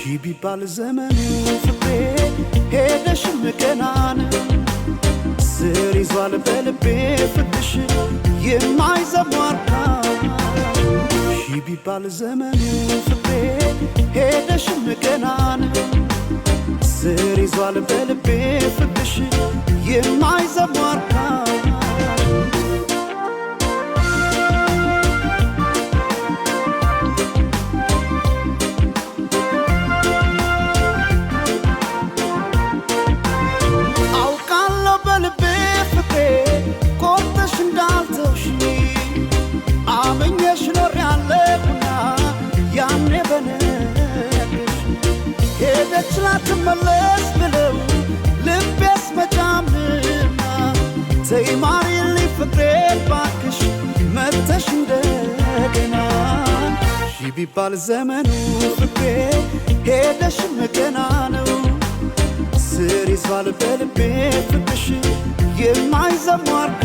ቢባል ዘመኑ ፍቅሬ ሄደሽም ገናን ስር ይዟል በልቤ ፍቅርሽ የማይዘሟርካ ቢባል ዘመኑ ፍቅሬ ሄደሽም ገናን ስር ይዟል በልቤ ፍቅርሽ የማይዘሟርካ ትመለስ ብለው ልቤስ መጫምና ተይማሪ ፍቅሬ ባክሽ መተሽ እንደገና ቢባል ዘመኑ ፍቅሬ ሄደሽም ገና ነው ስር ይዟል በልቤ ፍቅርሽ የማይዘሟርካ